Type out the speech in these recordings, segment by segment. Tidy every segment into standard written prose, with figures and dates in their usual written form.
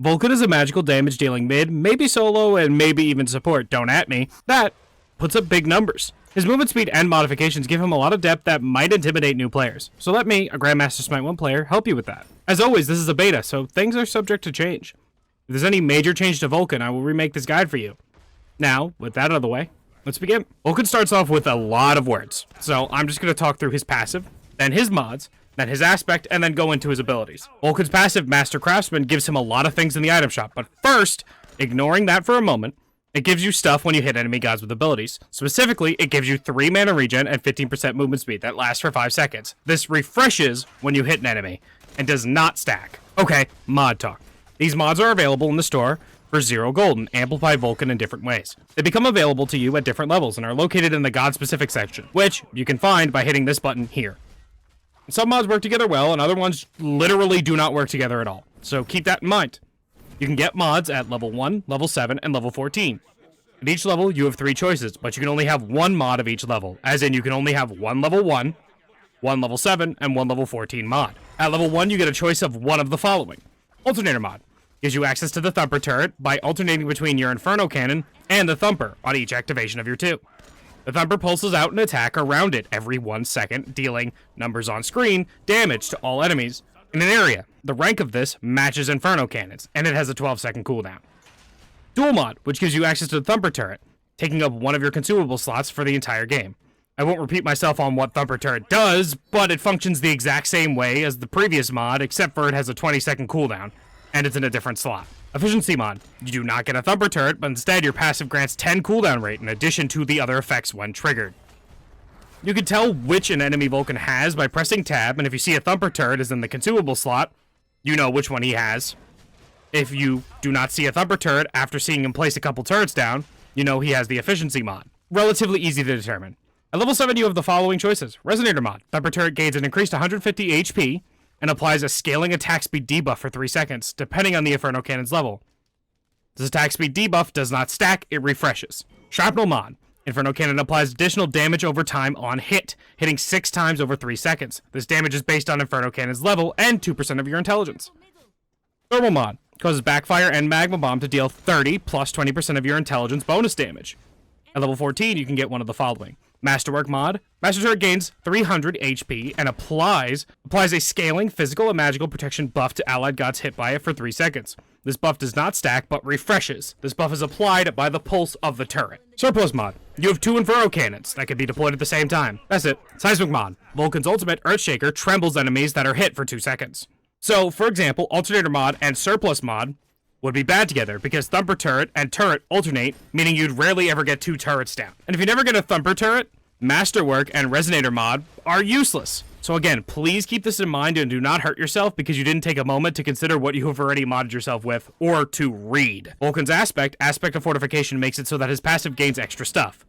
Vulcan is a magical damage dealing mid, maybe solo, and maybe even support, don't at me, that puts up big numbers. His movement speed and modifications give him a lot of depth that might intimidate new players. So let me, a Grandmaster Smite 1 player, help you with that. As always, this is a beta, so things are subject to change. If there's any major change to Vulcan, I will remake this guide for you. Now, with that out of the way, let's begin. Vulcan starts off with a lot of words, so I'm just going to talk through his passive, then his mods, then his aspect, and then go into his abilities. Vulcan's passive, Master Craftsman, gives him a lot of things in the item shop, but first, ignoring that for a moment, it gives you stuff when you hit enemy gods with abilities. Specifically, it gives you 3 mana regen and 15% movement speed that lasts for 5 seconds. This refreshes when you hit an enemy, and does not stack. Okay, mod talk. These mods are available in the store for 0 gold and amplify Vulcan in different ways. They become available to you at different levels and are located in the god-specific section, which you can find by hitting this button here. Some mods work together well, and other ones literally do not work together at all. So keep that in mind. You can get mods at level 1, level 7, and level 14. At each level, you have 3 choices, but you can only have 1 mod of each level, as in you can only have 1 level 1, 1 level 7, and 1 level 14 mod. At level 1, you get a choice of one of the following. Alternator mod gives you access to the Thumper turret by alternating between your Inferno Cannon and the Thumper on each activation of your 2. The Thumper pulses out an attack around it every 1 second, dealing numbers on screen damage to all enemies in an area. The rank of this matches Inferno Cannons, and it has a 12-second cooldown. Dual mod, which gives you access to the Thumper turret, taking up one of your consumable slots for the entire game. I won't repeat myself on what Thumper turret does, but it functions the exact same way as the previous mod, except for it has a 20-second cooldown, and it's in a different slot. Efficiency mod. You do not get a Thumper turret, but instead your passive grants 10 cooldown rate in addition to the other effects when triggered. You can tell which an enemy Vulcan has by pressing tab, and if you see a Thumper turret is in the consumable slot, you know which one he has. If you do not see a Thumper turret after seeing him place a couple turrets down, you know he has the efficiency mod. Relatively easy to determine. At level 7 you have the following choices. Resonator mod. Thumper turret gains an increased 150 HP, and applies a scaling attack speed debuff for 3 seconds, depending on the Inferno Cannon's level. This attack speed debuff does not stack, it refreshes. Shrapnel mod. Inferno Cannon applies additional damage over time on hit, hitting 6 times over 3 seconds. This damage is based on Inferno Cannon's level and 2% of your intelligence. Thermal mod. Causes Backfire and Magma Bomb to deal 30 plus 20% of your intelligence bonus damage. At level 14, you can get one of the following. Masterwork mod. Master turret gains 300 HP and applies a scaling physical and magical protection buff to allied gods hit by it for 3 seconds. This buff does not stack, but refreshes. This buff is applied by the pulse of the turret. Surplus mod. You have 2 Inferno Cannons that can be deployed at the same time. That's it. Seismic mod. Vulcan's ultimate, Earthshaker, trembles enemies that are hit for 2 seconds. So, for example, Alternator mod and Surplus mod would be bad together because Thumper turret and turret alternate, meaning you'd rarely ever get 2 turrets down. And if you never get a Thumper turret, Masterwork and Resonator mod are useless. So again, please keep this in mind and do not hurt yourself because you didn't take a moment to consider what you have already modded yourself with or to read. Vulcan's aspect of fortification, makes it so that his passive gains extra stuff.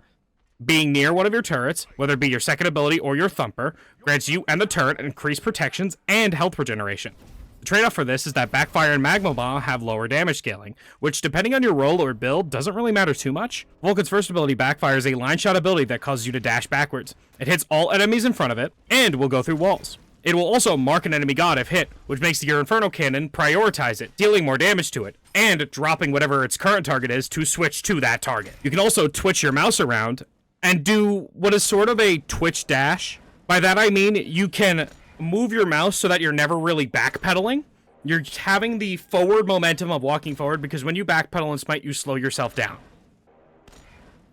Being near one of your turrets, whether it be your second ability or your Thumper, grants you and the turret increased protections and health regeneration. The trade-off for this is that Backfire and Magma Bomb have lower damage scaling, which depending on your role or build doesn't really matter too much. Vulcan's first ability, Backfire, is a line shot ability that causes you to dash backwards. It hits all enemies in front of it, and will go through walls. It will also mark an enemy god if hit, which makes your Inferno Cannon prioritize it, dealing more damage to it, and dropping whatever its current target is to switch to that target. You can also twitch your mouse around and do what is sort of a twitch dash. By that I mean you can move your mouse so that you're never really backpedaling. You're having the forward momentum of walking forward because when you backpedal in Smite, you slow yourself down.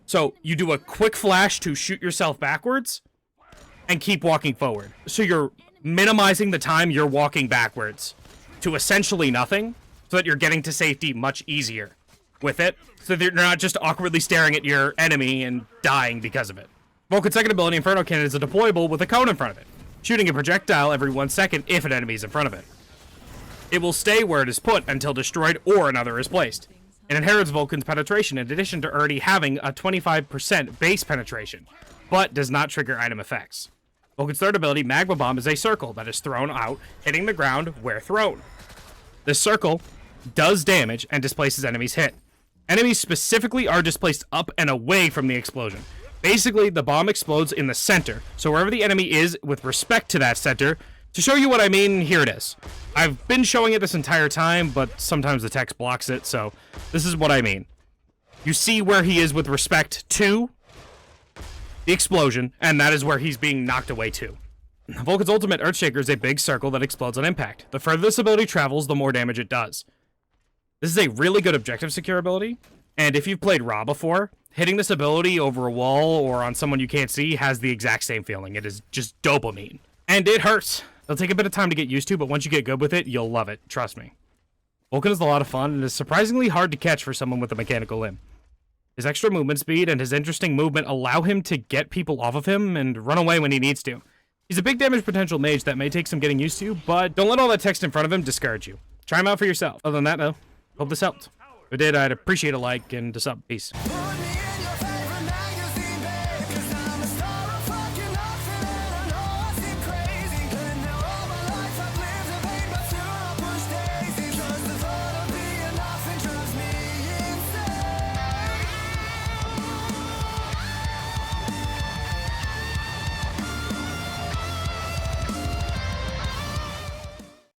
So you do a quick flash to shoot yourself backwards and keep walking forward. So you're minimizing the time you're walking backwards to essentially nothing so that you're getting to safety much easier with it. So that you're not just awkwardly staring at your enemy and dying because of it. Vulcan's second ability, Inferno Cannon, is a deployable with a cone in front of it, shooting a projectile every 1 second if an enemy is in front of it. It will stay where it is put until destroyed or another is placed. It inherits Vulcan's penetration in addition to already having a 25% base penetration, but does not trigger item effects. Vulcan's third ability, Magma Bomb, is a circle that is thrown out, hitting the ground where thrown. This circle does damage and displaces enemies hit. Enemies specifically are displaced up and away from the explosion. Basically, the bomb explodes in the center, so wherever the enemy is with respect to that center, To show you what I mean, here it is. I've been showing it this entire time, but sometimes the text blocks it, so this is what I mean. You see where he is with respect to the explosion, and that is where he's being knocked away to. Vulcan's ultimate Earthshaker is a big circle that explodes on impact. The further this ability travels, the more damage it does. This is a really good objective secure ability, and if you've played Raw before, hitting this ability over a wall or on someone you can't see has the exact same feeling. It is just dopamine. And it hurts. It'll take a bit of time to get used to, but once you get good with it, you'll love it. Trust me. Vulcan is a lot of fun and is surprisingly hard to catch for someone with a mechanical limb. His extra movement speed and his interesting movement allow him to get people off of him and run away when he needs to. He's a big damage potential mage that may take some getting used to, but don't let all that text in front of him discourage you. Try him out for yourself. Other than that, though, hope this helped. If it did, I'd appreciate a like and a sub. Peace.